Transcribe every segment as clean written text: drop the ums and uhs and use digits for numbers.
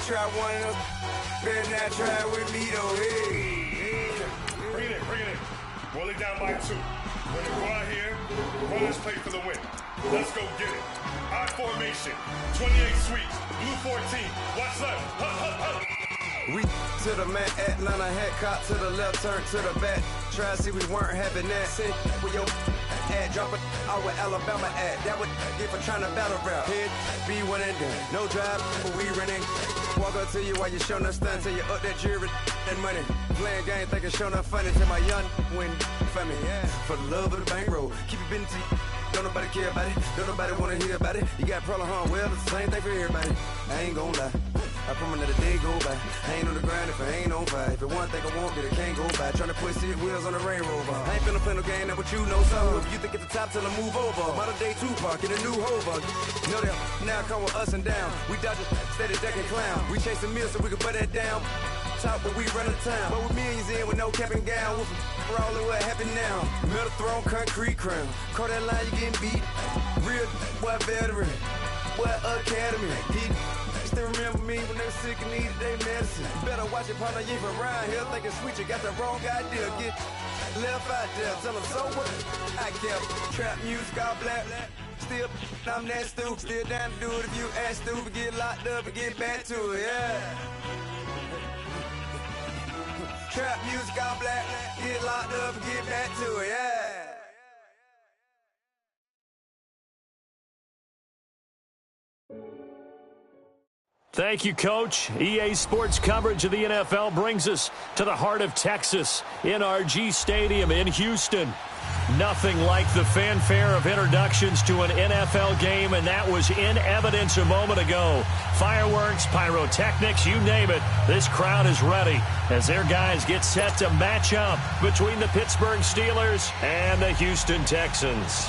Try one of them. Better not try with me, though. Hey. Bring it in. Roll it down by 2. When you go out here, run this play for the win. Let's go get it. I formation, 28 sweeps, blue 14. Watch left. We to the man, Atlanta hat caught to the left, turn to the back. Try to see we weren't having that. Sit with your ad, drop it out with Alabama ad. That would get for trying to battle rap. Head, be one and done. No drive, but we running. Walk up to you while you showing us stun till you up that jury and money. Playing game, thinking showing up funny till my young win for me. Yeah. For the love of the bankroll, keep it busy. Don't nobody care about it. Don't nobody wanna hear about it. You got problem, huh? Well, it's the same thing for everybody. I ain't gon' lie. I promise that a day go by. I ain't on the grind if I ain't on fire. If it one thing I want, then it can't go by. Tryna put 6 wheels on the Range Rover. I ain't finna play no game, that what you know. So if you think at the top, tell them move over. Modern day Tupac in a new Hova. Know that now come with us and down. We dodge it, steady duck and clown. We chasing meals so we can put that down. Talk, but we run the town. But with millions in with no cap and gown. We're all in what happened now. Metal throne, concrete crown. Call that line, you getting beat. Real, what veteran. What academy. He still remember me when they were sick and needed their medicine. Better watch it, partner, you ain't from around here thinking sweet, you got the wrong idea. Get left out there, tell them so what? I kept trap music all black. Still, I'm that stupid. Still down to do it if you ask stupid. Get locked up and get back to it, yeah. Trap music all black. Get locked up and get back to it, yeah. Thank you, Coach. EA Sports coverage of the NFL brings us to the heart of Texas, NRG Stadium in Houston. Nothing like the fanfare of introductions to an NFL game, and that was in evidence a moment ago. Fireworks, pyrotechnics, you name it. This crowd is ready as their guys get set to match up between the Pittsburgh Steelers and the Houston Texans.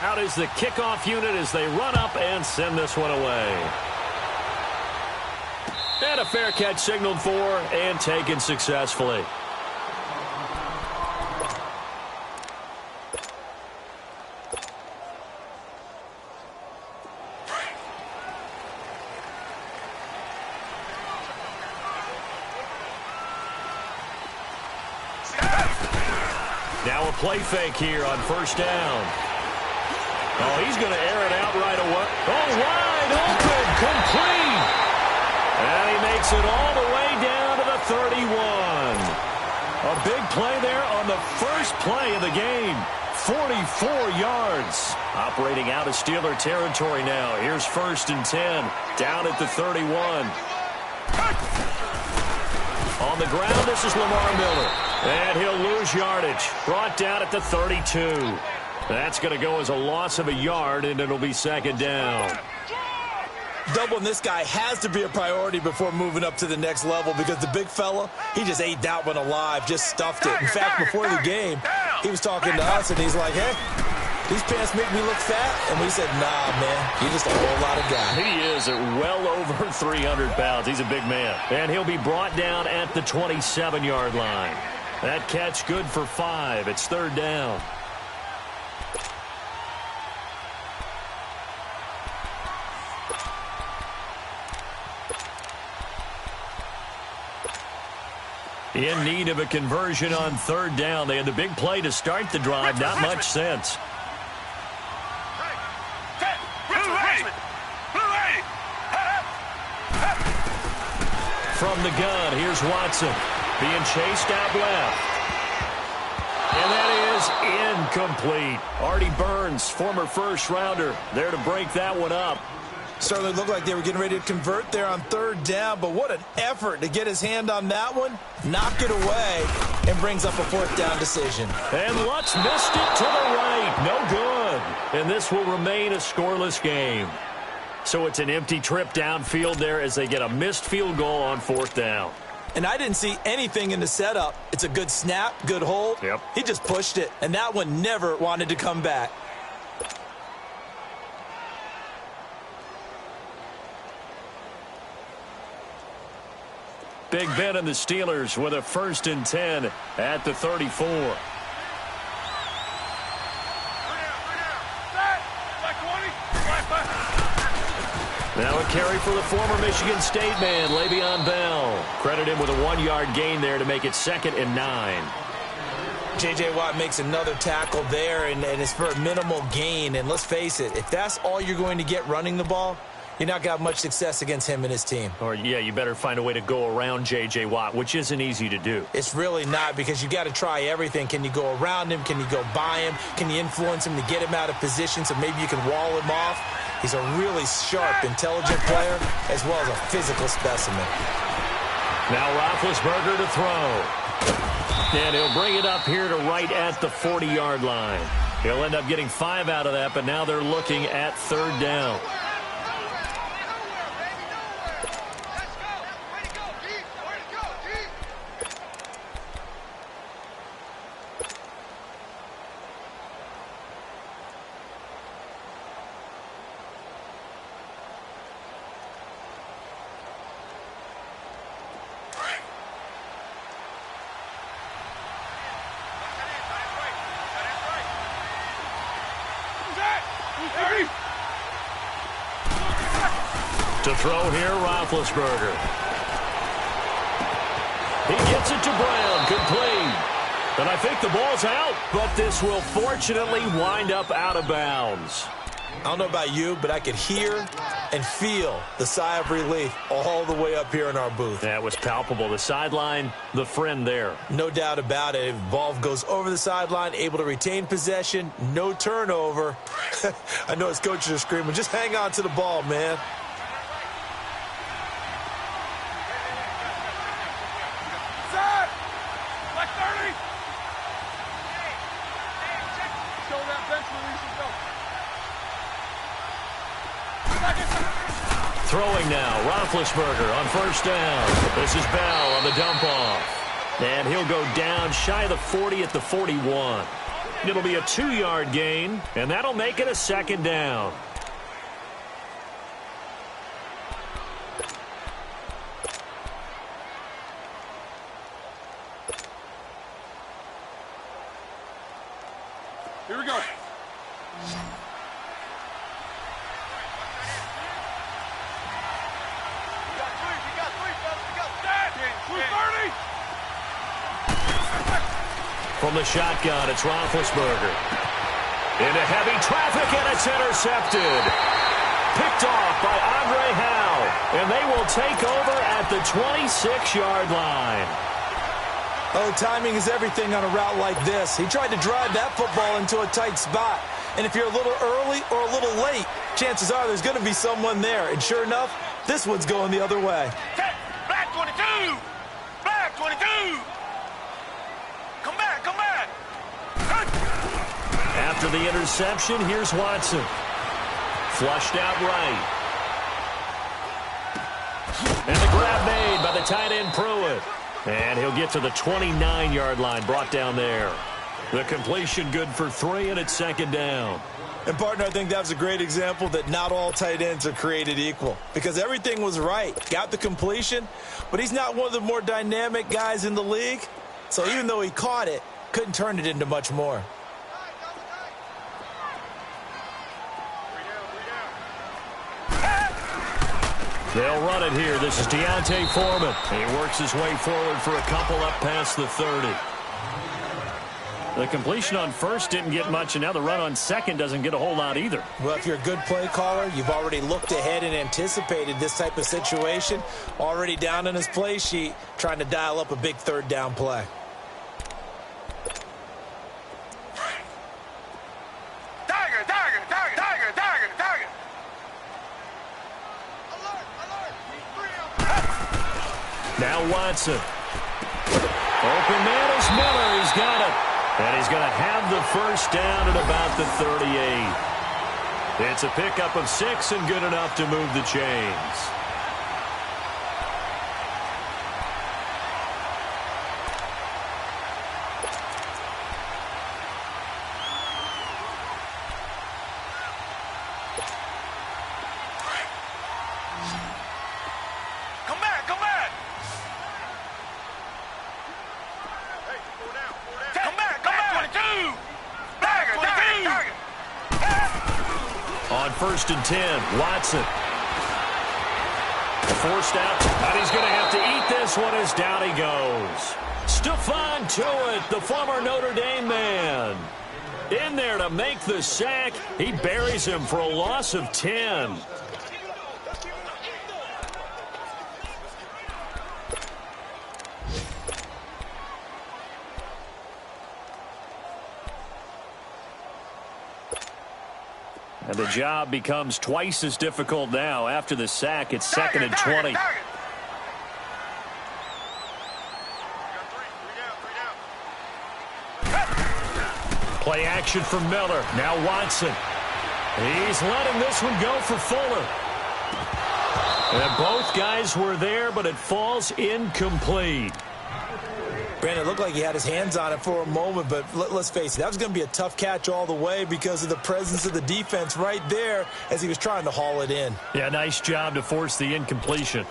Out is the kickoff unit as they run up and send this one away. And a fair catch signaled for and taken successfully. Now a play fake here on first down. Oh, he's going to air it out right away. Oh, wide open, complete. And he makes it all the way down to the 31. A big play there on the first play of the game. 44 yards. Operating out of Steeler territory now. Here's 1st and 10. Down at the 31. On the ground, this is Lamar Miller. And he'll lose yardage. Brought down at the 32. That's going to go as a loss of a yard, and it'll be 2nd down. Doubling this guy has to be a priority before moving up to the next level because the big fella, he just ate that one alive, just stuffed it. In fact, before the game, he was talking to us, and he's like, hey, these pants make me look fat. And we said, nah, man, you're just a whole lot of guy. He is at well over 300 pounds. He's a big man. And he'll be brought down at the 27-yard line. That catch good for 5. It's 3rd down. In need of a conversion on 3rd down. They had the big play to start the drive. Not much sense. From the gun, here's Watson. Being chased out left. And that is incomplete. Artie Burns, former first-rounder, there to break that one up. Certainly looked like they were getting ready to convert there on 3rd down, but what an effort to get his hand on that one, knock it away, and brings up a 4th down decision. And Lutz missed it to the right. No good. And this will remain a scoreless game. So it's an empty trip downfield there as they get a missed field goal on 4th down. And I didn't see anything in the setup. It's a good snap, good hold. Yep. He just pushed it, and that one never wanted to come back. Big Ben and the Steelers with a 1st and 10 at the 34. Now a carry for the former Michigan State man, Le'Veon Bell. Credit him with a 1-yard gain there to make it 2nd and 9. J.J. Watt makes another tackle there, and it's for a minimal gain. And let's face it, if that's all you're going to get running the ball, you're not going to have much success against him and his team. Or, yeah, you better find a way to go around J.J. Watt, which isn't easy to do. It's really not, because you got to try everything. Can you go around him? Can you go by him? Can you influence him to get him out of position so maybe you can wall him off? He's a really sharp, intelligent player, as well as a physical specimen. Now Roethlisberger to throw. And he'll bring it up here to right at the 40-yard line. He'll end up getting 5 out of that, but now they're looking at 3rd down. To throw here, Roethlisberger. He gets it to Brown, complete. And I think the ball's out, but this will fortunately wind up out of bounds. I don't know about you, but I could hear and feel the sigh of relief all the way up here in our booth. That was palpable. The sideline, the friend there. No doubt about it. If the ball goes over the sideline, able to retain possession, no turnover. I know his coaches are screaming, just hang on to the ball, man. Throwing now, Roethlisberger on 1st down. This is Bell on the dump off. And he'll go down shy of the 40 at the 41. It'll be a 2-yard gain, and that'll make it a 2nd down. Here we go. From the shotgun, it's Roethlisberger. Into heavy traffic, and it's intercepted. Picked off by Andre Howe, and they will take over at the 26-yard line. Oh, timing is everything on a route like this. He tried to drive that football into a tight spot. And if you're a little early or a little late, chances are there's going to be someone there. And sure enough, this one's going the other way. Black 22! Black 22! Come back, come back! After the interception, here's Watson. Flushed out right. And the grab made by the tight end Pruitt. And he'll get to the 29-yard line, brought down there. The completion good for 3, and it's 2nd down. And, partner, I think that was a great example that not all tight ends are created equal. Because everything was right. Got the completion, but he's not one of the more dynamic guys in the league. So even though he caught it, couldn't turn it into much more. They'll run it here. This is Deontay Foreman. He works his way forward for a couple up past the 30. The completion on 1st didn't get much, and now the run on 2nd doesn't get a whole lot either. Well, if you're a good play caller, you've already looked ahead and anticipated this type of situation. Already down in his play sheet, trying to dial up a big 3rd down play. Tiger, tiger, tiger, tiger, tiger, tiger! Now Watson. Open man is Miller. He's got it. And he's going to have the 1st down at about the 38. It's a pickup of 6 and good enough to move the chains. Come back, come back! Come back, come back! 22! Tiger, tiger, tiger! On 1st and 10, Watson. forced out, and he's going to have to eat this one as down he goes. Stephon Tuitt, the former Notre Dame man, in there to make the sack. He buries him for a loss of 10. And the job becomes twice as difficult now. After the sack, it's second and 20. Play action for Miller. Now Watson. He's letting this one go for Fuller. And both guys were there, but it falls incomplete. Brandon, it looked like he had his hands on it for a moment, but let's face it, that was going to be a tough catch all the way because of the presence of the defense right there as he was trying to haul it in. Yeah, nice job to force the incompletion.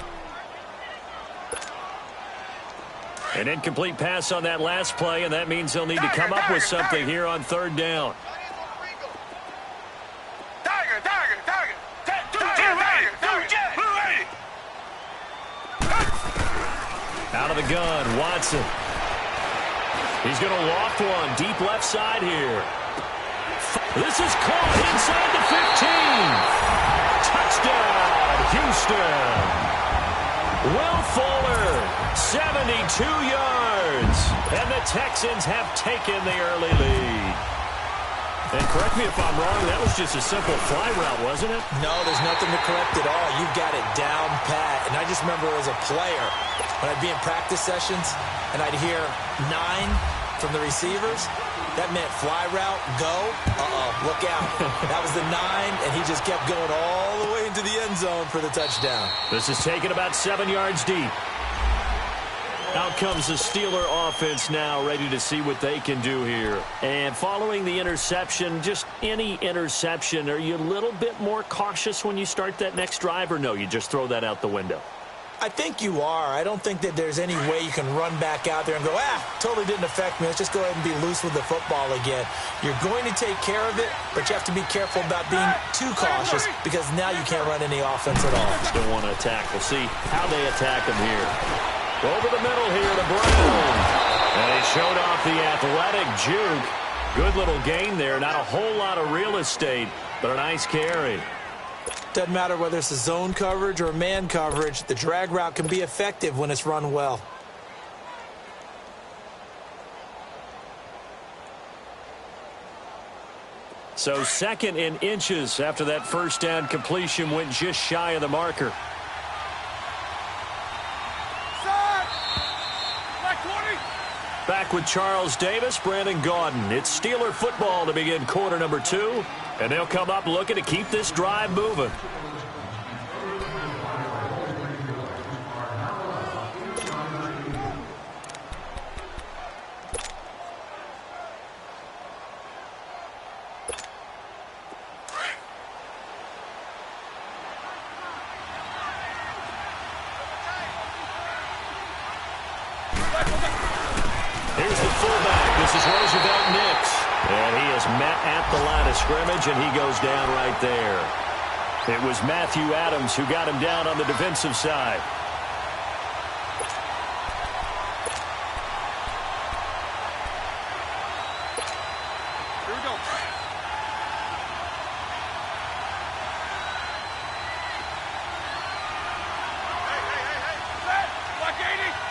An incomplete pass on that last play, and that means he'll need to come up with something here on third down. Out of the gun, Watson. He's going to loft one deep left side here. This is caught inside the 15. Touchdown, Houston. Will Fuller, 72 yards. And the Texans have taken the early lead. And correct me if I'm wrong, that was just a simple fly route, wasn't it? No, there's nothing to correct at all. You've got it down pat. And I just remember as a player, when I'd be in practice sessions and I'd hear 9 from the receivers, that meant fly route, go, look out. That was the 9, and he just kept going all the way into the end zone for the touchdown. This is taken about 7 yards deep. Out comes the Steeler offense now, ready to see what they can do here. And following the interception, just any interception, are you a little bit more cautious when you start that next drive, or no, you just throw that out the window? I think you are. I don't think that there's any way you can run back out there and go, totally didn't affect me. Let's just go ahead and be loose with the football again. You're going to take care of it, but you have to be careful about being too cautious because now you can't run any offense at all. Don't want to attack. We'll see how they attack him here. Over the middle here to Brown. And he showed off the athletic juke. Good little gain there. Not a whole lot of real estate, but a nice carry. Doesn't matter whether it's a zone coverage or man coverage, the drag route can be effective when it's run well. So second in inches after that first down completion went just shy of the marker. Back with Charles Davis, Brandon Gaudin. It's Steeler football to begin quarter number 2. And they'll come up looking to keep this drive moving. Here's the fullback. This is Roosevelt Nix. And he is met at the line of scrimmage, and he goes down right there. It was Matthew Adams who got him down on the defensive side. Here we go. Hey. Black 80.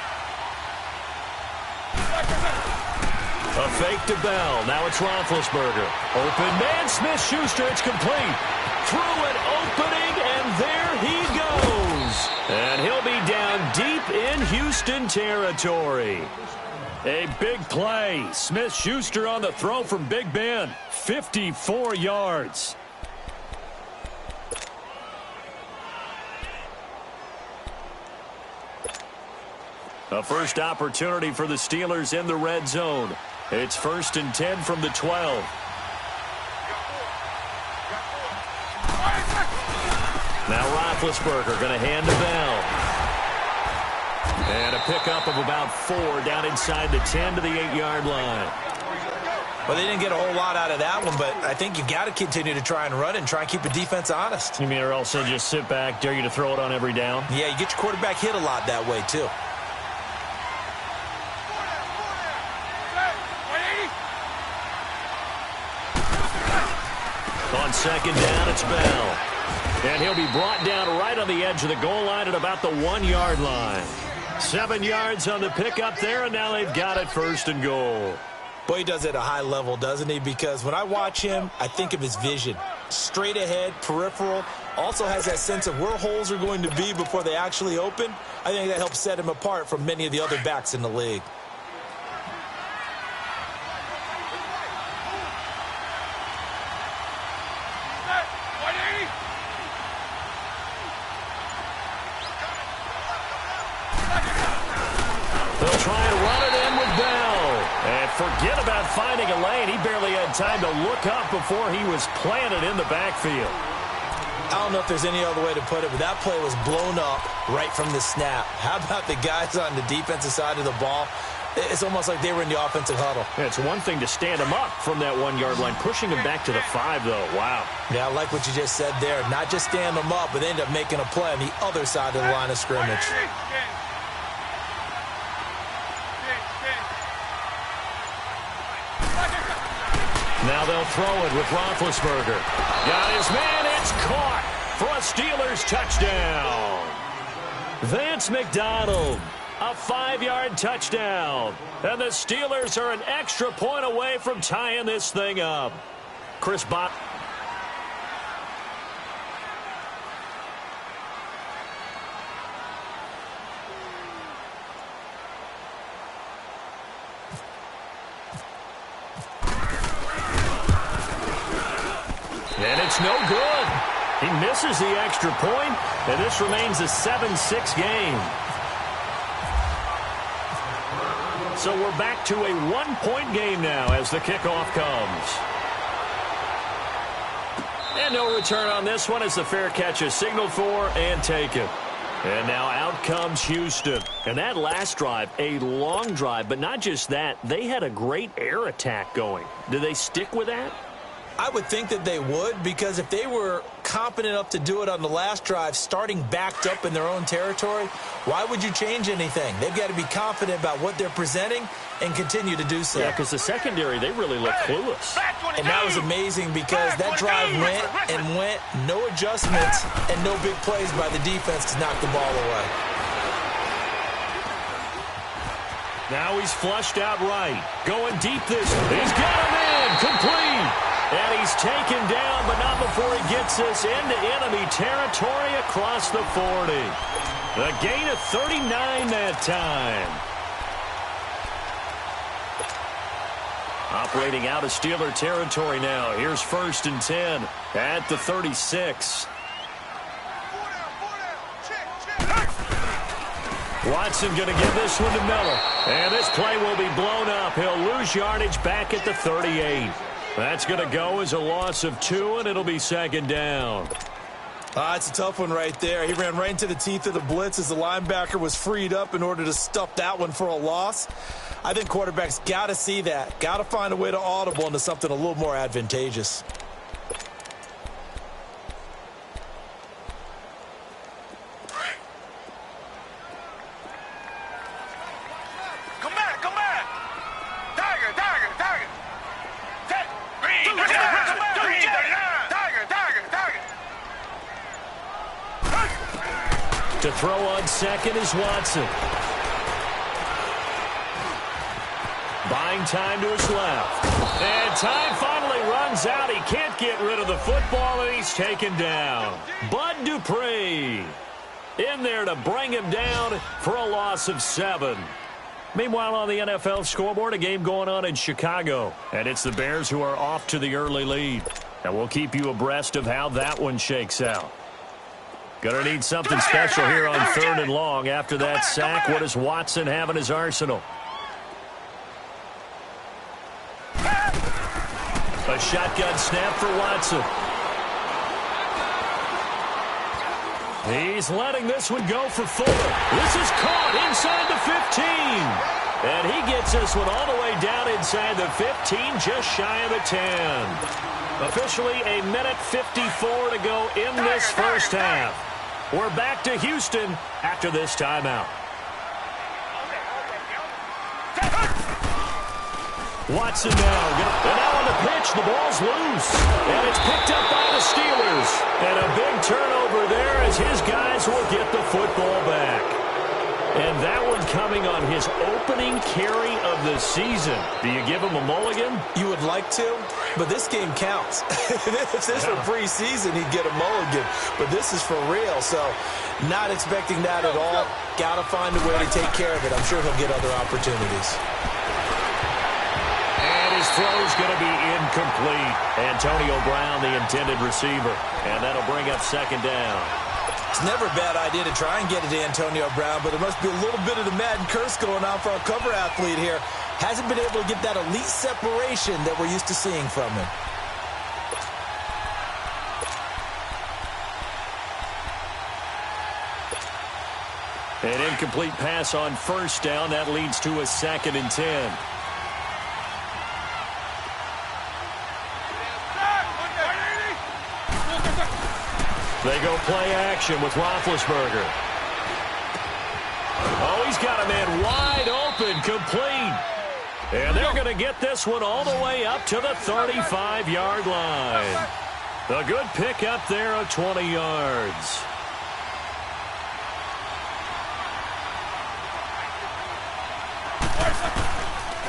A fake to Bell. Now it's Roethlisberger. Open man, Smith-Schuster. It's complete. Through an opening, and there he goes. And he'll be down deep in Houston territory. A big play. Smith-Schuster on the throw from Big Ben. 54 yards. A first opportunity for the Steelers in the red zone. It's 1st and 10 from the 12. Now Roethlisberger going to hand to Bell. And a pickup of about 4 down inside the 10 to the 8-yard line. Well, they didn't get a whole lot out of that one, but I think you got to continue to try and run and try and keep the defense honest. You mean or else they'll just sit back, dare you to throw it on every down? Yeah, you get your quarterback hit a lot that way, too. On second down, it's Bell. And he'll be brought down right on the edge of the goal line at about the 1-yard line. 7 yards on the pickup there, and now they've got it 1st and goal. Boy, he does it at a high level, doesn't he? Because when I watch him, I think of his vision. Straight ahead, peripheral. Also has that sense of where holes are going to be before they actually open. I think that helps set him apart from many of the other backs in the league. They'll try and run it in with Bell. And forget about finding a lane. He barely had time to look up before he was planted in the backfield. I don't know if there's any other way to put it, but that play was blown up right from the snap. How about the guys on the defensive side of the ball? It's almost like they were in the offensive huddle. Yeah, it's one thing to stand him up from that 1-yard line. Pushing him back to the 5, though. Wow. Yeah, I like what you just said there. Not just stand them up, but end up making a play on the other side of the line of scrimmage. Now they'll throw it with Roethlisberger. Got his man. It's caught for a Steelers touchdown. Vance McDonald, a 5-yard touchdown. And the Steelers are an extra point away from tying this thing up. Chris Bott. And it's no good. He misses the extra point, and this remains a 7-6 game. So we're back to a 1-point game now as the kickoff comes. And no return on this one as the fair catch is signaled for and taken. And now out comes Houston. And that last drive, a long drive, but not just that. They had a great air attack going. Do they stick with that? I would think that they would, because if they were competent enough to do it on the last drive, starting backed up in their own territory, why would you change anything? They've got to be confident about what they're presenting and continue to do so. Yeah, because the secondary, they really look clueless. And that was amazing because that drive went and went, no adjustments and no big plays by the defense to knock the ball away. Now he's flushed out right. Going deep this. He's got him in. Complete. And he's taken down, but not before he gets us into enemy territory across the 40. The gain of 39 that time. Operating out of Steeler territory now. Here's 1st and 10 at the 36. Watson going to give this one to Miller. And this play will be blown up. He'll lose yardage back at the 38. That's going to go as a loss of 2, and it'll be 2nd down. It's a tough one right there. He ran right into the teeth of the blitz as the linebacker was freed up in order to stuff that one for a loss. I think quarterbacks got to see that. Got to find a way to audible into something a little more advantageous. To throw on second is Watson. Buying time to his left. And time finally runs out. He can't get rid of the football, and he's taken down. Bud Dupree in there to bring him down for a loss of 7. Meanwhile, on the NFL scoreboard, a game going on in Chicago. And it's the Bears who are off to the early lead. And we'll keep you abreast of how that one shakes out. Gonna need something special here on 3rd and long. After that sack, what does Watson have in his arsenal? A shotgun snap for Watson. He's letting this one go for Fuller. This is caught inside the 15. And he gets this one all the way down inside the 15, just shy of the 10. Officially a minute 54 to go in this first half. We're back to Houston after this timeout. Watson now. And now on the pitch, the ball's loose. And it's picked up by the Steelers. And a big turnover there as his guys will get the football back. And that one coming on his opening carry of the season. Do you give him a mulligan? You would like to, but this game counts. If this were preseason, he'd get a mulligan. But this is for real, so not expecting that at all. Got to find a way to take care of it. I'm sure he'll get other opportunities. And his throw's going to be incomplete. Antonio Brown, the intended receiver. And that'll bring up second down. It's never a bad idea to try and get it to Antonio Brown, but there must be a little bit of the Madden curse going on for our cover athlete here. Hasn't been able to get that elite separation that we're used to seeing from him. An incomplete pass on first down. That leads to a 2nd and 10. They go play action with Roethlisberger. Oh, he's got a man wide open, complete. And they're going to get this one all the way up to the 35-yard line. A good pick up there of 20 yards.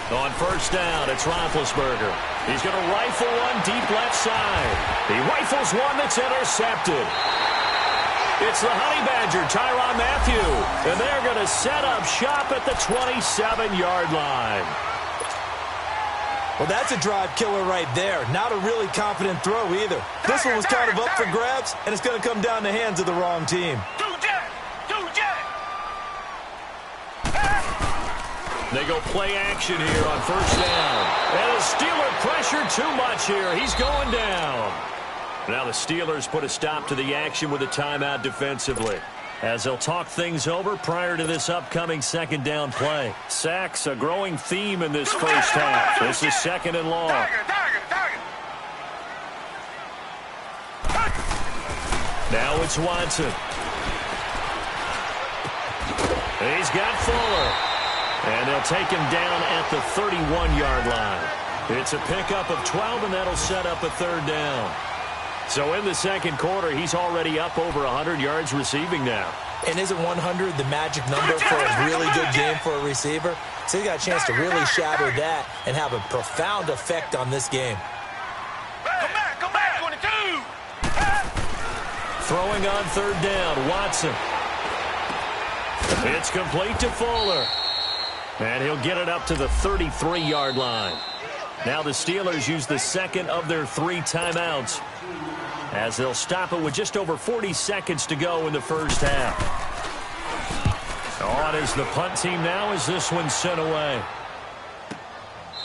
On first down, it's Roethlisberger. He's going to rifle one deep left side. He rifles one that's intercepted. It's the Honey Badger, Tyrann Mathieu. And they're going to set up shop at the 27-yard line. Well, that's a drive killer right there. Not a really confident throw either. This one was kind of up for grabs, and it's going to come down the hands of the wrong team. They go play action here on first down. And the Steeler pressure too much here. He's going down. Now the Steelers put a stop to the action with a timeout defensively, as they'll talk things over prior to this upcoming second down play. Sacks, a growing theme in this first half. This is 2nd and long. Now it's Watson. He's got Fuller. And they'll take him down at the 31-yard line. It's a pickup of 12, and that'll set up a 3rd down. So in the second quarter, he's already up over 100 yards receiving now. And isn't 100 the magic number for a really good game for a receiver? So he got a chance to really shatter that and have a profound effect on this game. Come back, 22! Throwing on 3rd down, Watson. It's complete to Fuller. And he'll get it up to the 33-yard line. Now the Steelers use the 2nd of their 3 timeouts, as they'll stop it with just over 40 seconds to go in the first half. On is the punt team now as this one's sent away.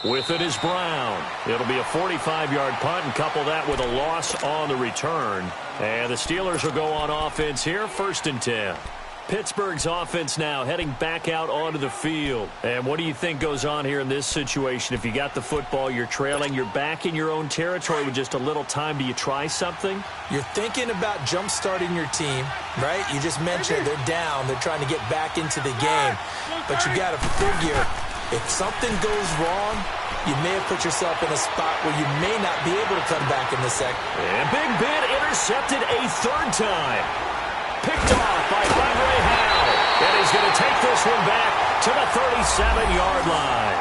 With it is Brown. It'll be a 45-yard punt, and couple that with a loss on the return. And the Steelers will go on offense here, 1st and 10. Pittsburgh's offense now heading back out onto the field. And what do you think goes on here in this situation? If you got the football, you're trailing, you're back in your own territory with just a little time. Do you try something? You're thinking about jump-starting your team, right? You just mentioned they're down. They're trying to get back into the game. But you got to figure, if something goes wrong, you may have put yourself in a spot where you may not be able to come back in the second. And Big Ben intercepted a 3rd time. Picked off by Andre Howe. And he's going to take this one back to the 37-yard line.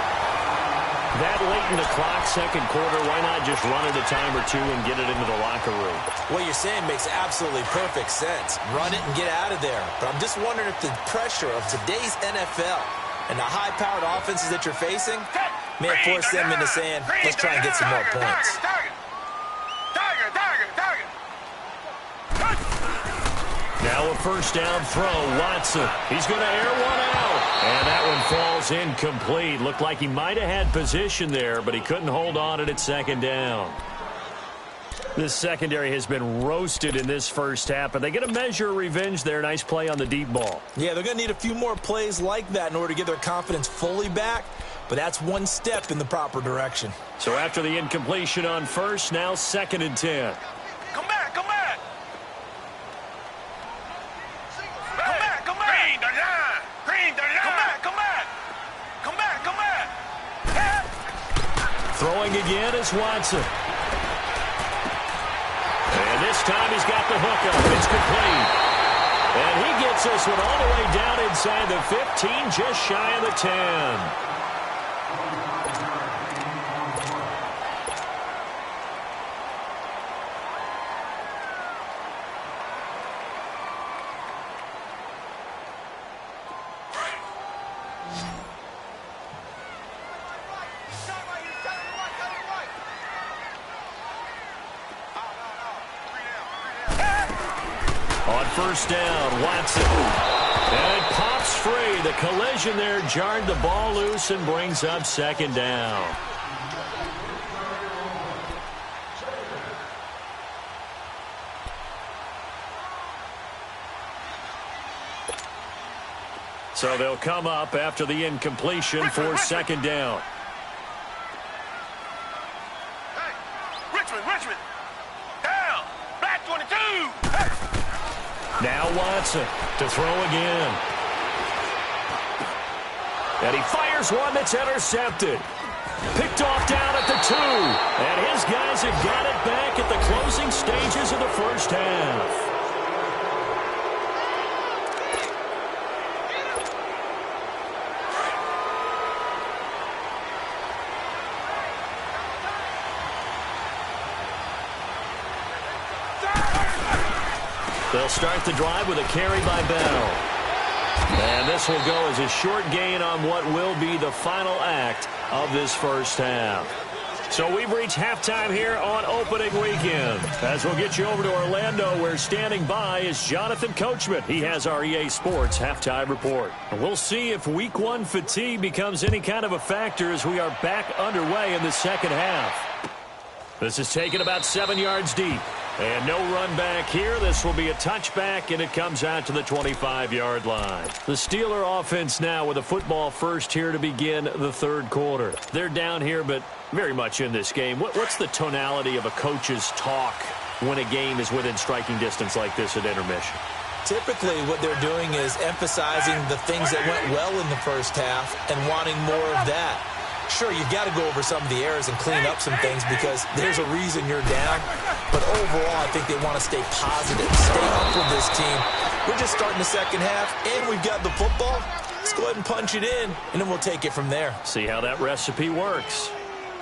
That late in the clock, second quarter, why not just run it a time or two and get it into the locker room? What you're saying makes absolutely perfect sense. Run it and get out of there. But I'm just wondering if the pressure of today's NFL and the high-powered offenses that you're facing may have forced them into saying, let's try and get some more points. Now a first down throw, Watson. He's going to air one out. And that one falls incomplete. Looked like he might have had position there, but he couldn't hold on at 2nd down. This secondary has been roasted in this first half, but they get a measure of revenge there. Nice play on the deep ball. Yeah, they're going to need a few more plays like that in order to get their confidence fully back, but that's one step in the proper direction. So after the incompletion on first, now 2nd and 10. Come back, come back. Come back, come back. Green, the line. Green, the line. Come back, come back. Come back, come back. Throwing again is Watson. And this time he's got the hook up. It's complete. And he gets this one all the way down inside the 15, just shy of the 10. First down, Watson. And it pops free. The collision there jarred the ball loose and brings up 2nd down. So they'll come up after the incompletion for 2nd down. Richmond. Down. Black 22. Now Watson to throw again. And he fires one that's intercepted. Picked off down at the 2. And his guys have got it back at the closing stages of the first half. They'll start the drive with a carry by Bell. And this will go as a short gain on what will be the final act of this first half. So we've reached halftime here on opening weekend. As we'll get you over to Orlando, where standing by is Jonathan Coachman. He has our EA Sports halftime report. We'll see if week 1 fatigue becomes any kind of a factor as we are back underway in the second half. This is taken about 7 yards deep. And no run back here. This will be a touchback, and it comes out to the 25-yard line. The Steeler offense now with a football first here to begin the third quarter. They're down here, but very much in this game. What's the tonality of a coach's talk when a game is within striking distance like this at intermission? Typically, what they're doing is emphasizing the things that went well in the first half and wanting more of that. Sure, you've got to go over some of the errors and clean up some things because there's a reason you're down. But overall, I think they want to stay positive, stay up with this team. We're just starting the second half, and we've got the football. Let's go ahead and punch it in, and then we'll take it from there. See how that recipe works.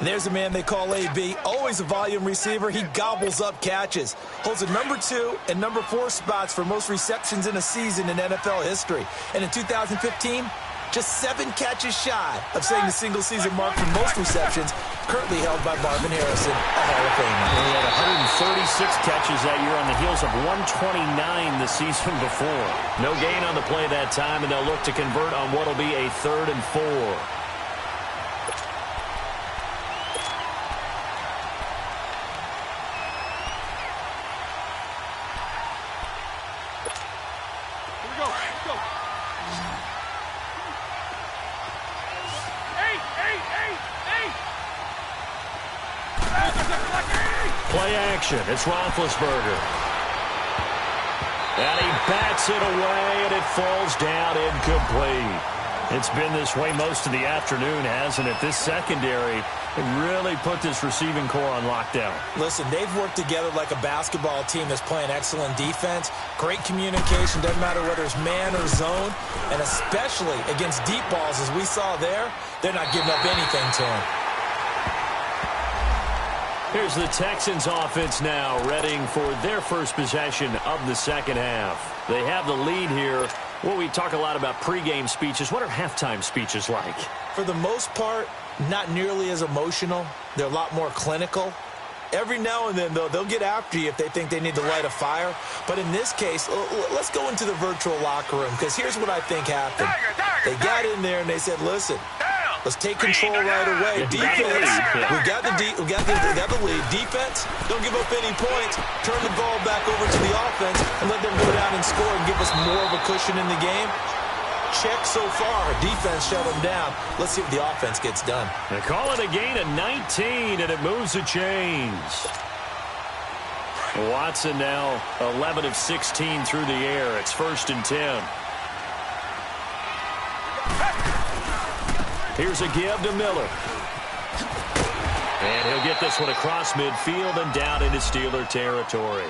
There's a man they call AB, always a volume receiver. He gobbles up catches. Holds the number 2 and number 4 spots for most receptions in a season in NFL history. And in 2015, just 7 catches shy of setting the single-season mark for most receptions, currently held by Marvin Harrison, a Hall of Famer. He had 136 catches that year on the heels of 129 the season before. No gain on the play that time, and they'll look to convert on what will be a 3rd and 4. Play action. It's Roethlisberger. And he bats it away, and it falls down incomplete. It's been this way most of the afternoon, hasn't it? This secondary really put this receiving core on lockdown. Listen, they've worked together like a basketball team that's playing excellent defense. Great communication, doesn't matter whether it's man or zone. And especially against deep balls, as we saw there, they're not giving up anything to him. Here's the Texans offense now, readying for their first possession of the second half. They have the lead here. Well, we talk a lot about pregame speeches. What are halftime speeches like? For the most part, not nearly as emotional. They're a lot more clinical. Every now and then, though, they'll get after you if they think they need to light a fire. But in this case, let's go into the virtual locker room, because here's what I think happened. They got in there and they said, listen, Let's take control right away. Defense, we got the lead. Defense, don't give up any points. Turn the ball back over to the offense and let them go down and score and give us more of a cushion in the game. Check so far. Defense shut them down. Let's see what the offense gets done. They call it a gain of 19, and it moves the chains. Watson now 11 of 16 through the air. It's 1st and 10. Here's a give to Miller. And he'll get this one across midfield and down into Steeler territory.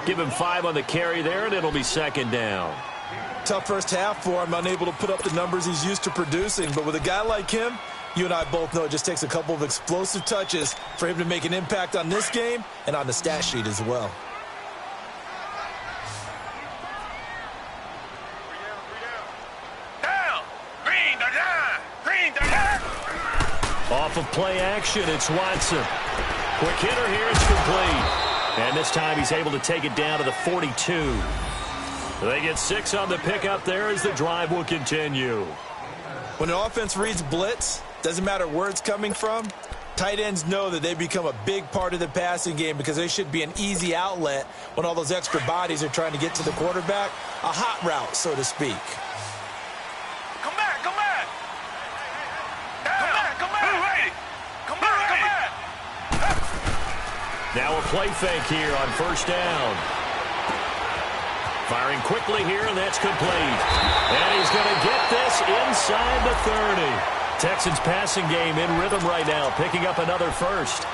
Give him 5 on the carry there, and it'll be 2nd down. Tough first half for him, unable to put up the numbers he's used to producing. But with a guy like him, you and I both know it just takes a couple of explosive touches for him to make an impact on this game and on the stat sheet as well. Off of play action, it's Watson. Quick hitter here, it's complete. And this time he's able to take it down to the 42. They get 6 on the pickup there as the drive will continue. When an offense reads blitz, doesn't matter where it's coming from, tight ends know that they become a big part of the passing game because they should be an easy outlet when all those extra bodies are trying to get to the quarterback. A hot route, so to speak. Come back, come back. Come back, come back. Come back, come back. Now a play fake here on 1st down. Firing quickly here, and that's complete. And he's going to get this inside the 30. Texans passing game in rhythm right now, picking up another first.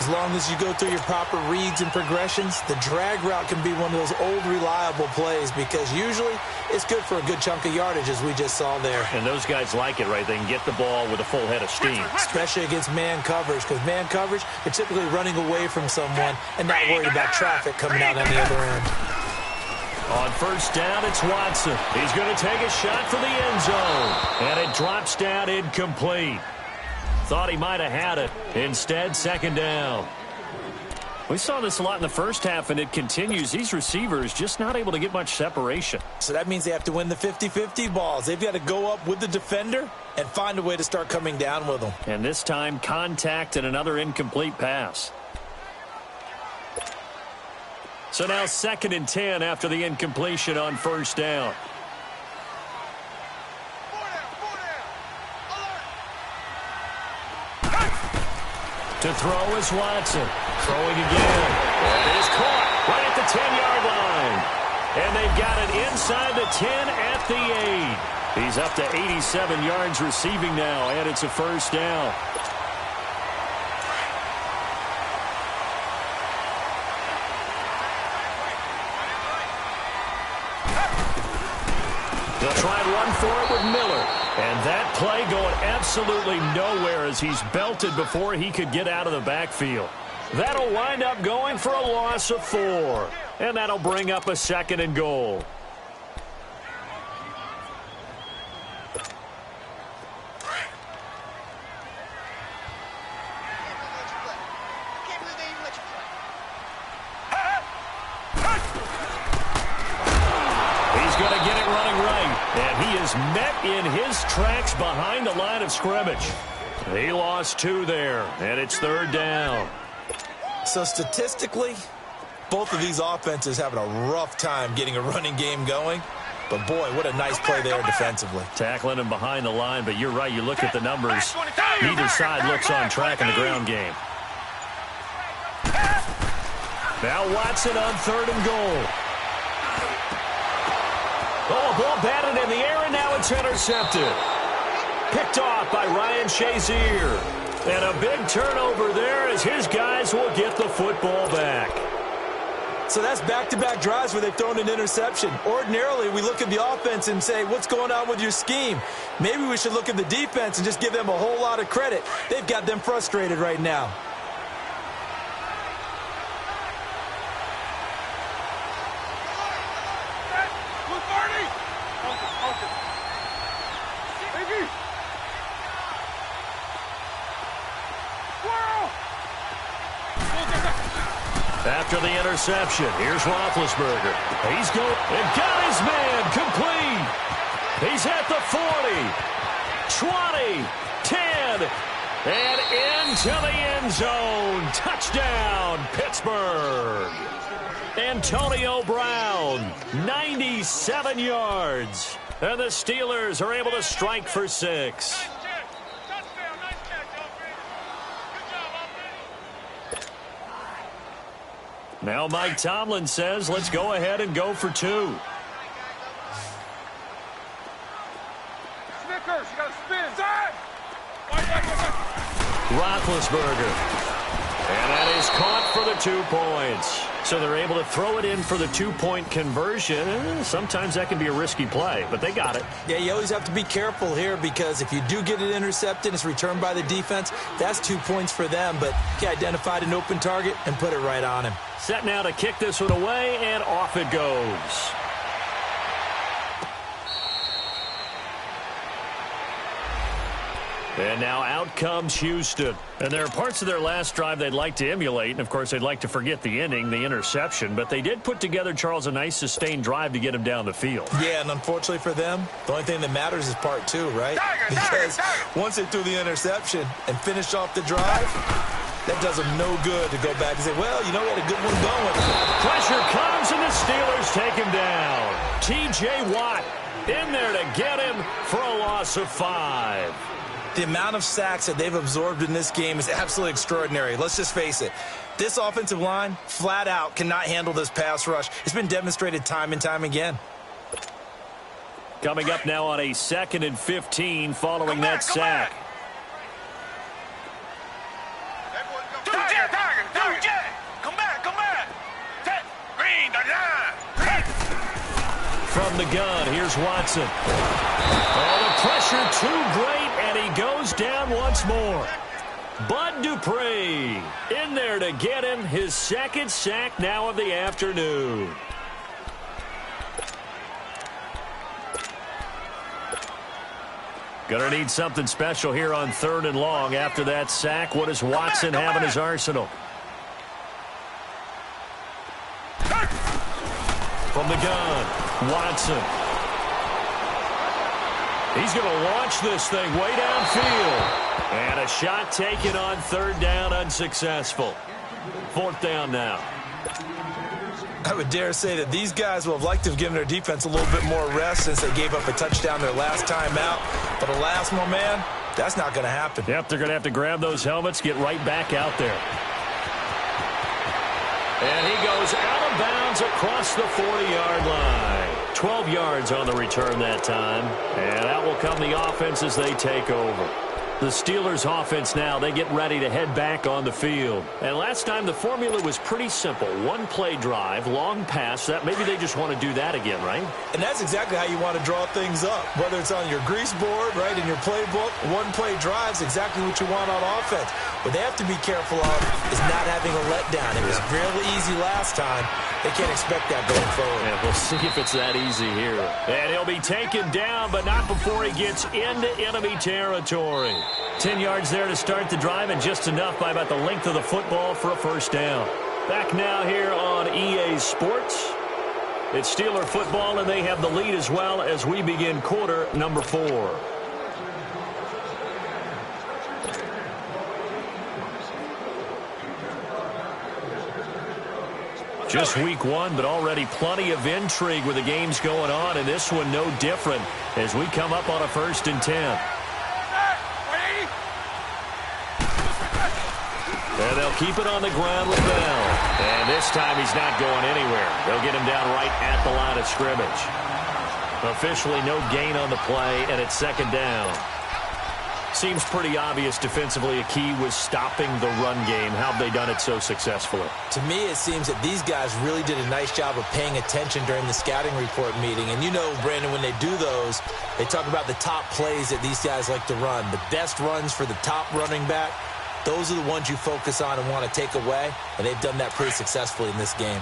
As long as you go through your proper reads and progressions, the drag route can be one of those old reliable plays because usually it's good for a good chunk of yardage, as we just saw there. And those guys like it, right? They can get the ball with a full head of steam. Especially against man coverage, because man coverage, you're typically running away from someone and not worried about traffic coming out on the other end. On 1st down, it's Watson. He's going to take a shot for the end zone. And it drops down incomplete. Thought he might have had it. Instead, 2nd down. We saw this a lot in the first half, and it continues. These receivers just not able to get much separation. So that means they have to win the 50-50 balls. They've got to go up with the defender and find a way to start coming down with them. And this time, contact and another incomplete pass. So now 2nd and 10 after the incompletion on 1st down. To throw is Watson. Throwing again. And it is caught right at the 10-yard line. And they've got it inside the 10 at the 8. He's up to 87 yards receiving now, and it's a 1st down. They'll try and run for it with Miller. And that play going absolutely nowhere as he's belted before he could get out of the backfield. That'll wind up going for a loss of 4. And that'll bring up a 2nd and goal. Going to get it running right, and he is met in his tracks behind the line of scrimmage. He lost 2 there, and it's 3rd down. So statistically, both of these offenses having a rough time getting a running game going. But boy, what a nice play there defensively. Tackling him behind the line, but you're right, you look at the numbers. Neither side looks on track in the ground game. Now Watson on 3rd and goal. Oh, a ball batted in the air, and now it's intercepted. Picked off by Ryan Shazier. And a big turnover there as his guys will get the football back. So that's back-to-back drives where they've thrown an interception. Ordinarily, we look at the offense and say, what's going on with your scheme? Maybe we should look at the defense and just give them a whole lot of credit. They've got them frustrated right now. After the interception, here's Roethlisberger. He's going and got his man complete. He's at the 40. 20, 10, and into the end zone. Touchdown, Pittsburgh. Antonio Brown, 97 yards. And the Steelers are able to strike for 6. Now Mike Tomlin says, let's go ahead and go for 2. Snickers, you got to spin. Side. Roethlisberger. And that is caught for the 2 points. So they're able to throw it in for the 2-point conversion. Sometimes that can be a risky play, but they got it. Yeah, you always have to be careful here because if you do get it intercepted, it's returned by the defense. That's 2 points for them, but he identified an open target and put it right on him. Set now to kick this one away, and off it goes. And now out comes Houston. And there are parts of their last drive they'd like to emulate. And, of course, they'd like to forget the ending, the interception. But they did put together, Charles, a nice sustained drive to get him down the field. Yeah, and unfortunately for them, the only thing that matters is part 2, right? Because once they threw the interception and finished off the drive, that does them no good to go back and say, well, you know, we had a good one going. Pressure comes, and the Steelers take him down. T.J. Watt in there to get him for a loss of 5. The amount of sacks that they've absorbed in this game is absolutely extraordinary. Let's just face it. This offensive line, flat out, cannot handle this pass rush. It's been demonstrated time and time again. Coming up now on a 2nd and 15 following that sack. Come back. Green, From the gun, here's Watson. Oh, the pressure too great, and he goes down once more. Bud Dupree in there to get him his 2nd sack now of the afternoon. Gonna need something special here on 3rd and long after that sack. What does Watson have in his arsenal? From the gun, Watson. He's going to launch this thing way downfield. And a shot taken on 3rd down, unsuccessful. 4th down now. I would dare say that these guys will have liked to have given their defense a little bit more rest since they gave up a touchdown their last time out. But alas, my man, that's not going to happen. Yep, they're going to have to grab those helmets, get right back out there. And he goes out of bounds across the 40-yard line. 12 yards on the return that time. And out will come the offense as they take over. The Steelers offense now, they get ready to head back on the field. And last time the formula was pretty simple. 1-play drive, long pass. That maybe they just want to do that again, right? And that's exactly how you want to draw things up. Whether it's on your grease board, right, in your playbook, 1-play drive is exactly what you want on offense. What they have to be careful of is not having a letdown. It was real easy last time. They can't expect that going forward. And we'll see if it's that easy here. And he'll be taken down, but not before he gets into enemy territory. 10 yards there to start the drive, and just enough by about the length of the football for a 1st down. Back now here on EA Sports. It's Steeler football, and they have the lead as well as we begin quarter number 4. Just week 1, but already plenty of intrigue with the games going on, and this one no different as we come up on a 1st and 10. And they'll keep it on the ground with Bell. And this time he's not going anywhere. They'll get him down right at the line of scrimmage. Officially no gain on the play, and it's 2nd down. Seems pretty obvious defensively a key was stopping the run game. How have they done it so successfully? To me, it seems that these guys really did a nice job of paying attention during the scouting report meeting. And you know, Brandon, when they do those, they talk about the top plays that these guys like to run. The best runs for the top running back, those are the ones you focus on and want to take away. And they've done that pretty successfully in this game.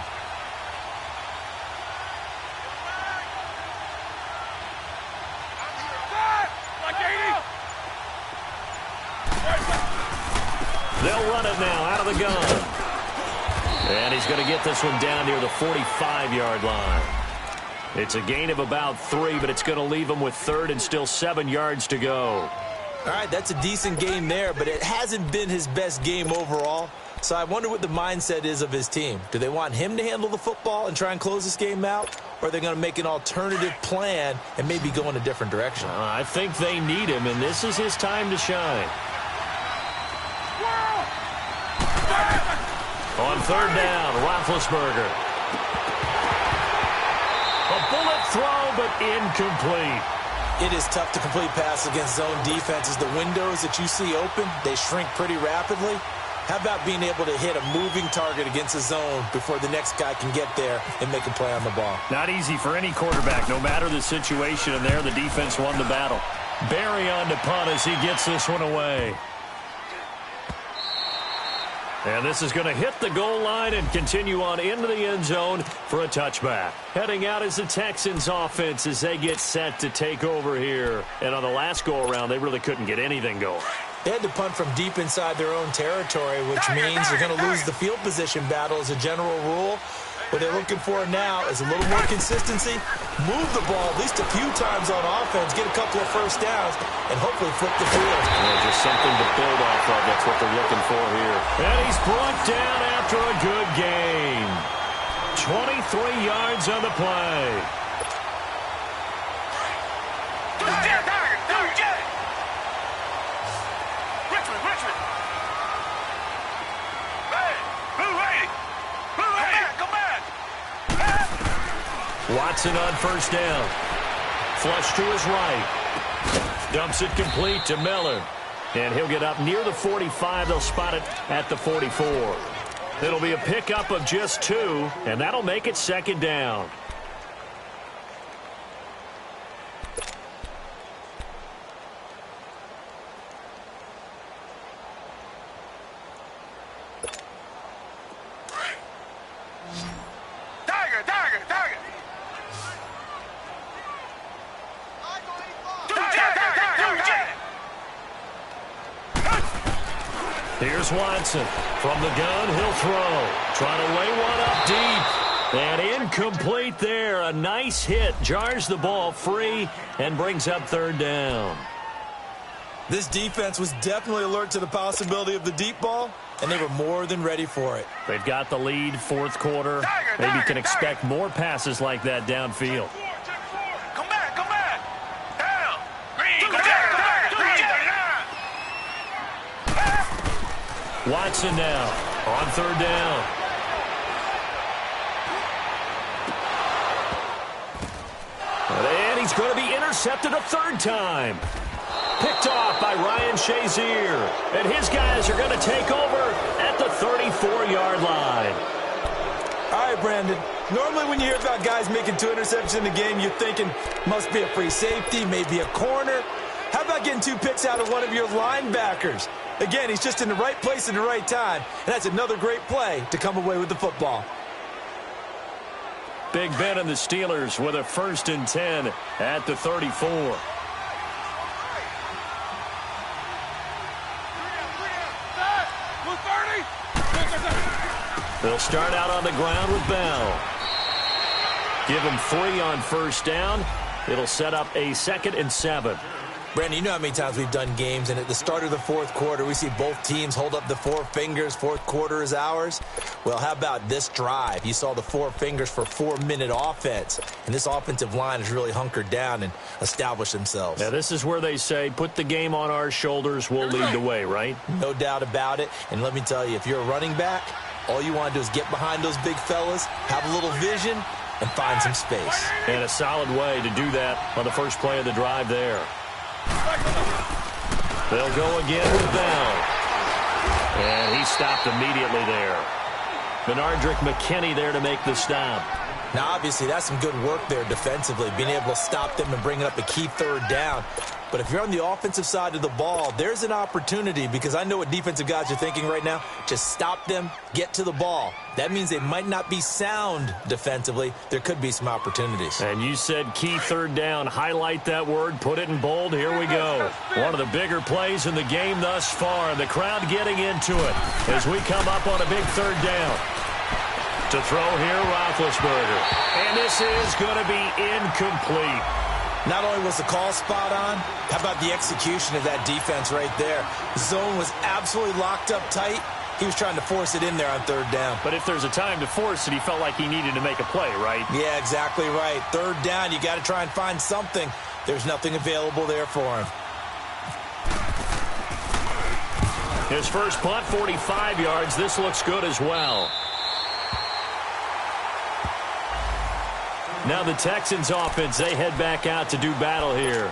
They'll run it now out of the gun. And he's going to get this one down near the 45-yard line. It's a gain of about 3, but it's going to leave him with 3rd and still 7 yards to go. All right, that's a decent game there, but it hasn't been his best game overall. So I wonder what the mindset is of his team. Do they want him to handle the football and try and close this game out? Or are they going to make an alternative plan and maybe go in a different direction? I think they need him, and this is his time to shine. On third down, Roethlisberger. A bullet throw, but incomplete. It is tough to complete passes against zone defenses. The windows that you see open, they shrink pretty rapidly. How about being able to hit a moving target against a zone before the next guy can get there and make a play on the ball? Not easy for any quarterback, no matter the situation, and there the defense won the battle. Barry on to punt as he gets this one away. And this is going to hit the goal line and continue on into the end zone for a touchback. Heading out is the Texans offense as they get set to take over here. And on the last go-around, they really couldn't get anything going. They had to punt from deep inside their own territory, which means they're going to lose the field position battle as a general rule. What they're looking for now is a little more consistency, move the ball at least a few times on offense, get a couple of first downs, and hopefully flip the field. Yeah, just something to build off of. That's what they're looking for here. And he's brought down after a good gain. 23 yards on the play. Watson on first down. Flush to his right. Dumps it complete to Miller. And he'll get up near the 45. They'll spot it at the 44. It'll be a pickup of just 2, and that'll make it second down. Here's Watson. From the gun, he'll throw. Trying to lay one up deep. And incomplete there. A nice hit. Jars the ball free and brings up third down. This defense was definitely alert to the possibility of the deep ball, and they were more than ready for it. They've got the lead, fourth quarter. Maybe can expect more passes like that downfield. Come back. Down. Green, go down. Watson now on third down. And he's going to be intercepted a third time. Picked off by Ryan Shazier. And his guys are going to take over at the 34-yard line. All right, Brandon. Normally when you hear about guys making 2 interceptions in the game, you're thinking must be a free safety, maybe a corner. How about getting 2 picks out of one of your linebackers? Again, he's just in the right place at the right time, and that's another great play to come away with the football. Big Ben and the Steelers with a 1st and 10 at the 34. They'll start out on the ground with Bell. Give him 3 on first down. It'll set up a 2nd and 7. Brandon, you know how many times we've done games, and at the start of the fourth quarter, we see both teams hold up the 4 fingers, fourth quarter is ours. Well, how about this drive? You saw the 4 fingers for 4-minute offense, and this offensive line has really hunkered down and established themselves. Now, this is where they say, put the game on our shoulders, we'll lead the way, right? No doubt about it, and let me tell you, if you're a running back, all you want to do is get behind those big fellas, have a little vision, and find some space. And a solid way to do that on the first play of the drive there. They'll go again with Bell. And he stopped immediately there. Benardrick McKinney there to make the stop. Now, obviously, that's some good work there defensively, being able to stop them and bring up a key third down. But if you're on the offensive side of the ball, there's an opportunity, because I know what defensive guys are thinking right now. Just stop them, get to the ball. That means they might not be sound defensively. There could be some opportunities. And you said key third down. Highlight that word. Put it in bold. Here we go. One of the bigger plays in the game thus far. The crowd getting into it as we come up on a big third down. To throw here, Roethlisberger. And this is going to be incomplete. Not only was the call spot on, how about the execution of that defense right there? The zone was absolutely locked up tight. He was trying to force it in there on third down. But if there's a time to force it, he felt like he needed to make a play, right? Yeah, exactly right. Third down, you got to try and find something. There's nothing available there for him. His first punt, 45 yards. This looks good as well. Now the Texans offense, they head back out to do battle here.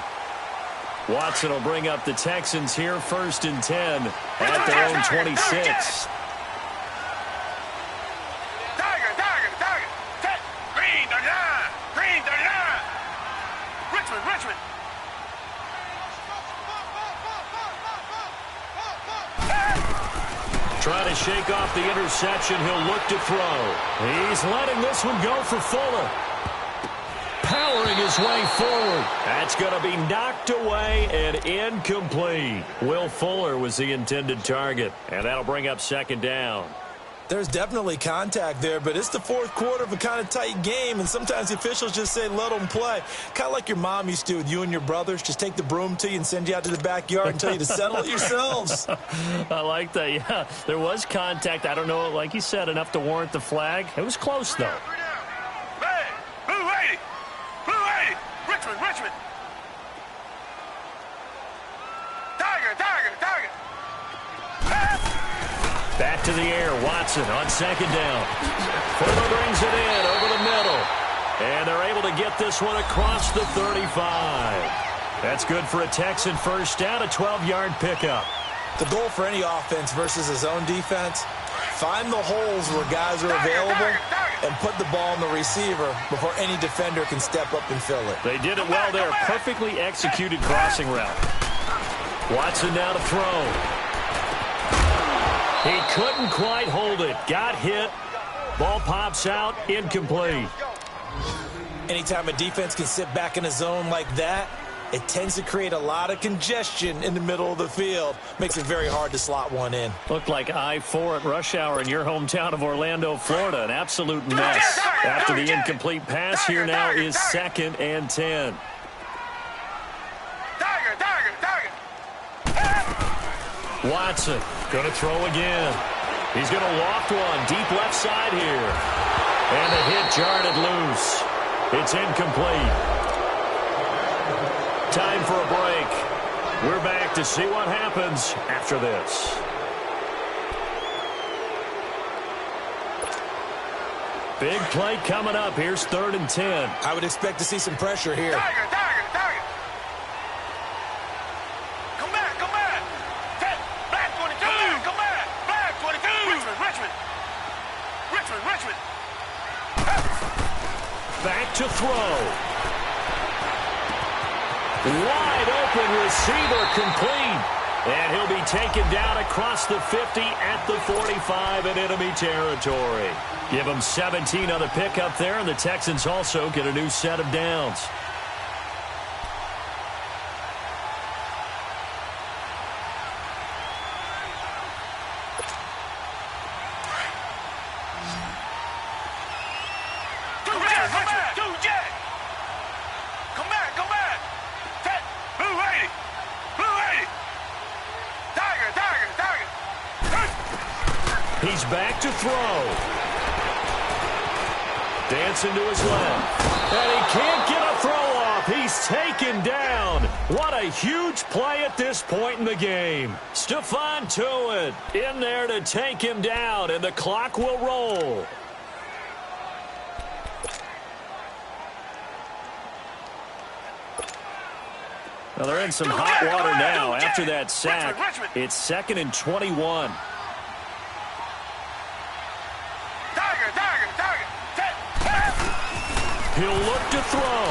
Watson will bring up the Texans here, 1st and 10 at their own 26. Green, the line. Green, the line. Richmond. Trying to shake off the interception. He'll look to throw. He's letting this one go for Fuller. Powering his way forward. That's going to be knocked away and incomplete. Will Fuller was the intended target, and that'll bring up 2nd down. There's definitely contact there, but it's the 4th quarter of a kind of tight game, and sometimes the officials just say, let them play. Kind of like your mom used to with you and your brothers. Just take the broom to you and send you out to the backyard and tell you to settle it yourselves. I like that, yeah. There was contact. I don't know, like you said, enough to warrant the flag. It was close, though. Richmond. Tiger. Back to the air. Watson on 2nd down. Fuller brings it in over the middle. And they're able to get this one across the 35. That's good for a Texan first down, a 12-yard pickup. The goal for any offense versus his own defense, find the holes where guys are available and put the ball in the receiver before any defender can step up and fill it. They did it well there. Perfectly executed crossing route. Watson now to throw. He couldn't quite hold it. Got hit. Ball pops out. Incomplete. Anytime a defense can sit back in a zone like that, it tends to create a lot of congestion in the middle of the field. Makes it very hard to slot one in. Looked like I-4 at rush hour in your hometown of Orlando, Florida. An absolute mess. After the incomplete pass, here now is 2nd and 10. Watson going to throw again. He's going to loft one deep left side here. And the hit jarred it loose. It's incomplete. Time for a break. We're back to see what happens after this. Big play coming up. Here's 3rd and 10. I would expect to see some pressure here. Tiger. Come back. Black 22. Come back. Black 22. Richmond. Back to throw. Wide open receiver complete. And he'll be taken down across the 50 at the 45 in enemy territory. Give him 17 on the pickup there, and the Texans also get a new set of downs. He's back to throw. Dancing to his left. And he can't get a throw off. He's taken down. What a huge play at this point in the game. Stephon Tuitt in there to take him down, and the clock will roll. Well, they're in some hot water now after that sack. It's 2nd and 21. He'll look to throw.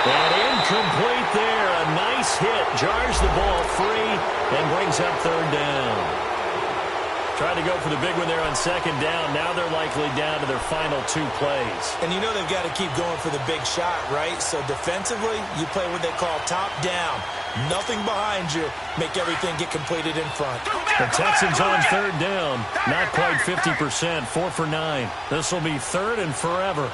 And incomplete there. A nice hit. Jars the ball free and brings up 3rd down. Tried to go for the big one there on 2nd down. Now they're likely down to their final 2 plays. And you know they've got to keep going for the big shot, right? So defensively, you play what they call top down. Nothing behind you. Make everything get completed in front. The Texans on 3rd down. Not quite 50%. 4 for 9. This will be 3rd and forever.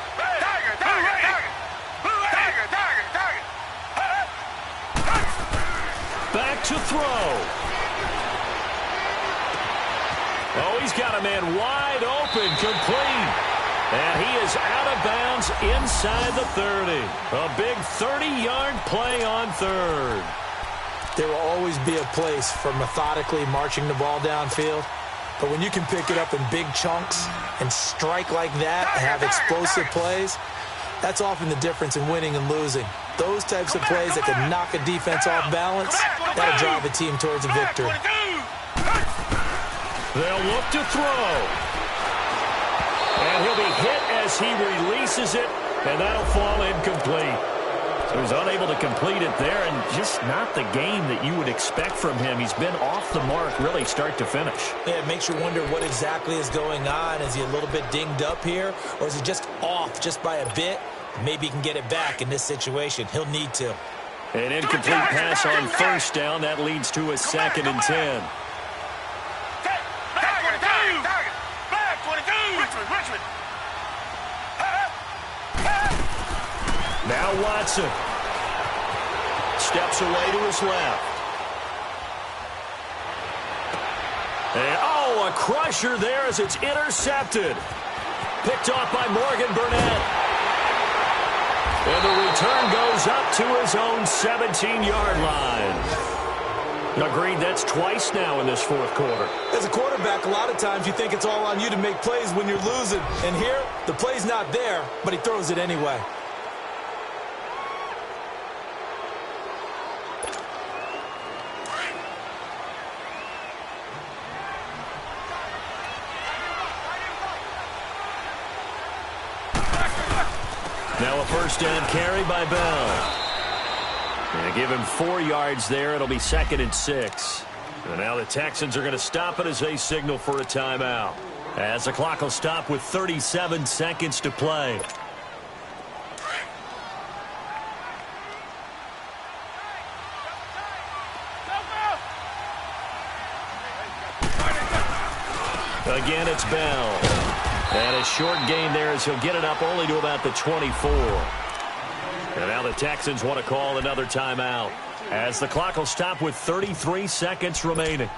he's got a man wide open, complete. And he is out of bounds inside the 30. A big 30-yard play on third. There will always be a place for methodically marching the ball downfield. But when you can pick it up in big chunks and strike like that and have explosive plays, that's often the difference in winning and losing. Those types of plays that can knock a defense off balance, that'll drive a team towards a victory. They'll look to throw. And he'll be hit as he releases it, and that'll fall incomplete. So he's unable to complete it there, and just not the game that you would expect from him. He's been off the mark really start to finish. Yeah, it makes you wonder what exactly is going on. Is he a little bit dinged up here, or is he just off just by a bit? Maybe he can get it back in this situation. He'll need to. An incomplete pass on first down. That leads to a 2nd and 10. Now Watson steps away to his left. And, oh, a crusher there as it's intercepted. Picked off by Morgan Burnett. And the return goes up to his own 17-yard line. Agreed, that's twice now in this fourth quarter. As a quarterback, a lot of times you think it's all on you to make plays when you're losing. And here, the play's not there, but he throws it anyway. Now a first down carry by Bell. And give him 4 yards there. It'll be 2nd and 6. And now the Texans are going to stop it as they signal for a timeout. As the clock will stop with 37 seconds to play. Again, it's Bell. And a short gain there as he'll get it up only to about the 24. And now the Texans want to call another timeout as the clock will stop with 33 seconds remaining.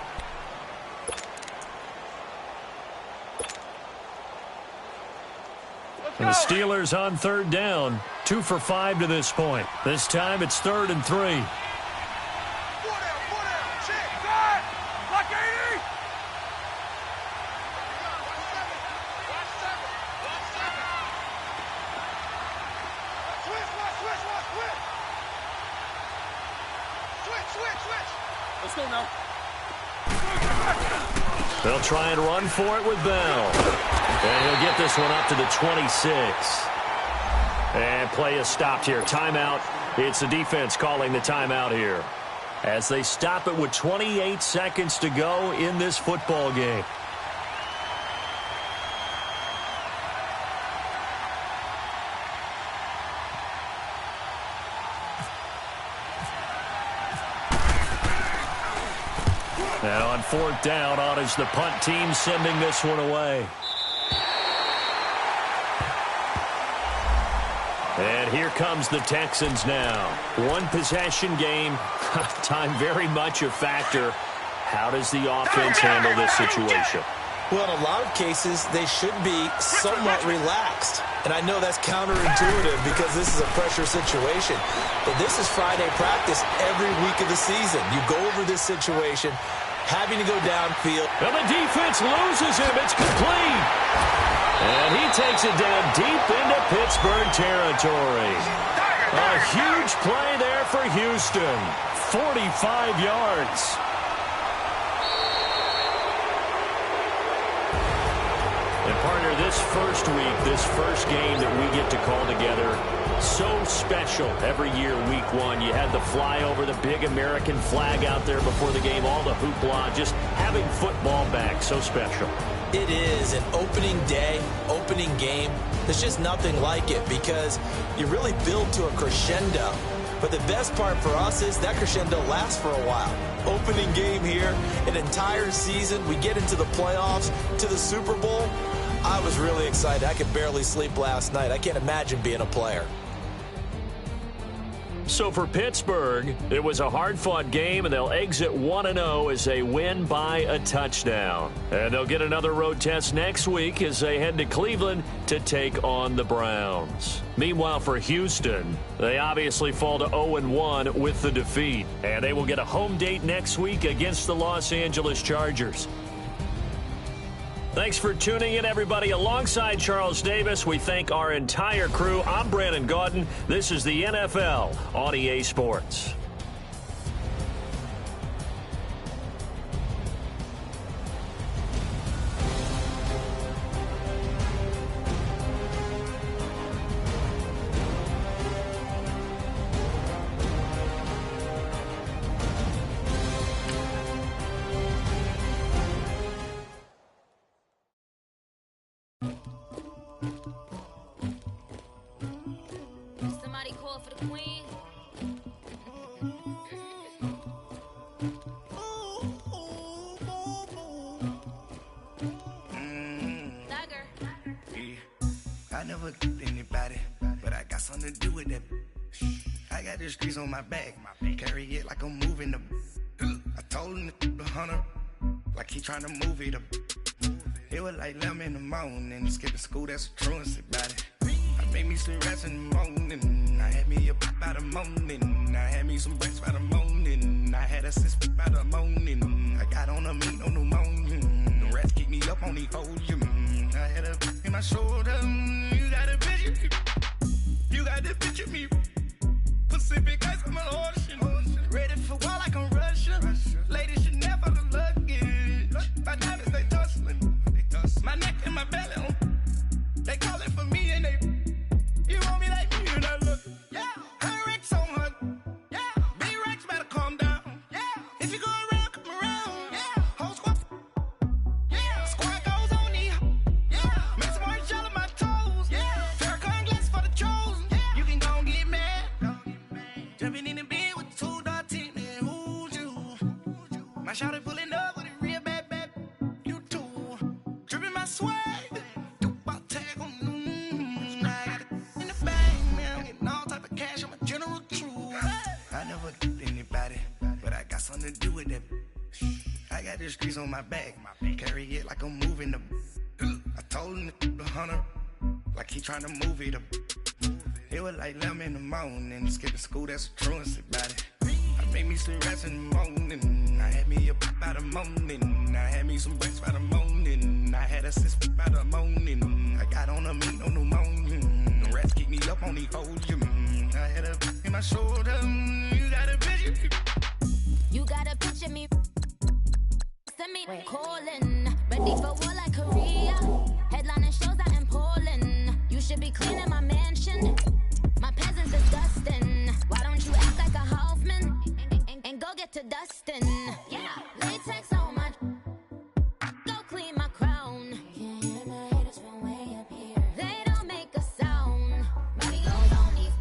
And the Steelers on third down, 2 for 5 to this point. This time it's 3rd and 3. Let's go now. They'll try and run for it with Bell. And he'll get this one up to the 26. And play is stopped here. Timeout. It's the defense calling the timeout here. As they stop it with 28 seconds to go in this football game. Now on 4th down, on is the punt team sending this one away. And here comes the Texans now. One possession game. Time very much a factor. How does the offense handle this situation? Well, in a lot of cases, they should be somewhat relaxed. And I know that's counterintuitive because this is a pressure situation. But this is Friday practice every week of the season. You go over this situation, having to go downfield. And the defense loses him. It's complete. And he takes it down deep into Pittsburgh territory. A huge play there for Houston. 45 yards. And partner, this first week, this first game that we get to call together, so special every year, week 1. You had the flyover, the big American flag out there before the game, all the hoopla, just having football back, so special. It is an opening day, opening game. There's just nothing like it because you really build to a crescendo. But the best part for us is that crescendo lasts for a while. Opening game here, an entire season. We get into the playoffs, to the Super Bowl. I was really excited. I could barely sleep last night. I can't imagine being a player. So for Pittsburgh, it was a hard-fought game, and they'll exit 1-0 as they win by a touchdown. And they'll get another road test next week as they head to Cleveland to take on the Browns. Meanwhile, for Houston, they obviously fall to 0-1 with the defeat, and they will get a home date next week against the Los Angeles Chargers. Thanks for tuning in, everybody. Alongside Charles Davis, we thank our entire crew. I'm Brandon Gaudin. This is the NFL on EA Sports. Somebody call for the queen. I never killed anybody, but I got something to do with that. I got the streets on my back, carry it like I'm moving the. I told him to the hunter, like he trying to move it up. It was like 11 in the morning, skipping school, that's a truancy about it. I made me some rats in the morning, I had me a pop by the morning, I had me some breaks by the morning, I had a sis by the morning, I got on a meat on the morning, the rats keep me up on the podium, I had a in my shoulder, you got a picture, you got the picture me, Pacific ice on my ocean, ready for war like I'm Russian, ladies should never the luggage, my diamonds they tussling, my neck and my belly on. They calling for me and they, you want me like me and I look, yeah. Her Rex on her, yeah. B-Rex better calm down, yeah. If you go around, come around, yeah. Whole squad, yeah. Squad goes on the, yeah. Make some orange gel on my toes, yeah. Farrakhan glass for the chosen, yeah. You can go and get mad, jumping in the bed with 2 dark teeth, man, who's you? My shawty pulling up with a real bad, you too. Dripping my swag. Something to do with that. I got the streets on my back, carry it like I'm moving the. I told him to the hunter, like he trying to move it up. It was like 11 in the morning, skipping school, that's a truancy about it. I made me some rats in the morning, I had me a pop by the morning, I had me some breaks by the morning, I had a sis by the morning, I got on a meat on the morning, the rats keep me up on the podium, I had a in my shoulder, you got a picture. You gotta picture me. Send me calling. Ready for war like Korea. Headlining shows out in Poland. You should be cleaning my mansion. My peasants disgusting. Why don't you act like a Hoffman and go get to dustin'? Yeah, latex on my. Go clean my crown. Can't hear my haters from way up here. They don't make a sound. Body goes on these.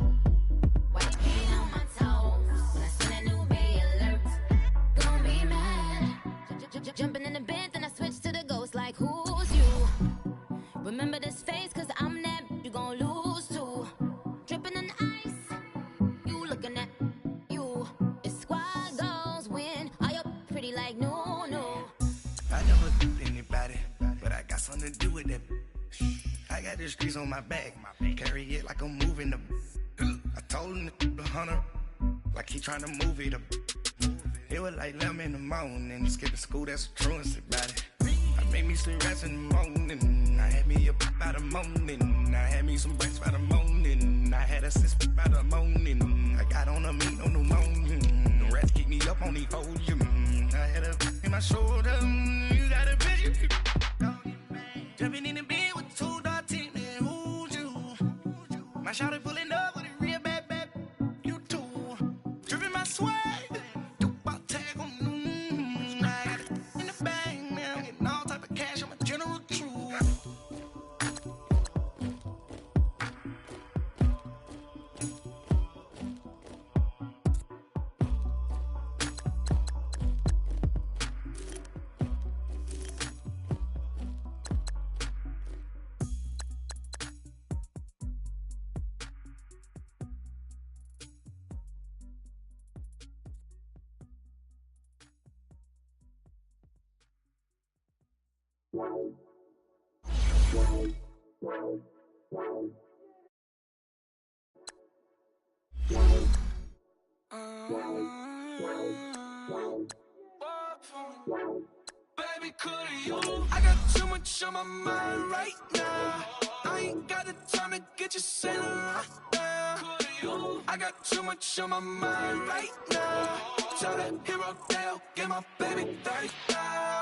White paint on my toes. When I send a new bay alert. Don't be mad. Jumping in the bed, then I switch to the ghost like who's you? Remember this face, cause I'm that you gon' lose too. Dripping in ice, you looking at you. It's squad goals win. Are you pretty like no? I never killed anybody, but I got something to do with that. I got the streets on my back, carry it like I'm moving the. I told him to the hunter, like he trying to move it up. It was like 11 in the morning, skipping school, that's a truancy about it. I made me some rats in the morning, I had me a pop by the morning, I had me some breaks by the morning, I had a sis by the morning, I got on a meat on the morning, the rats keep me up on the podium, I had a in my shoulder, you got a picture, jumping in the bed with 2 dark teeth, man, who's you? My shawty pulling up with a real bad, you too, dripping my swag. Baby, could you? I got too much on my mind right now. I ain't got the time to get you sailing right now. Could you? I got too much on my mind right now. Tell that hero Dale, get my baby 35.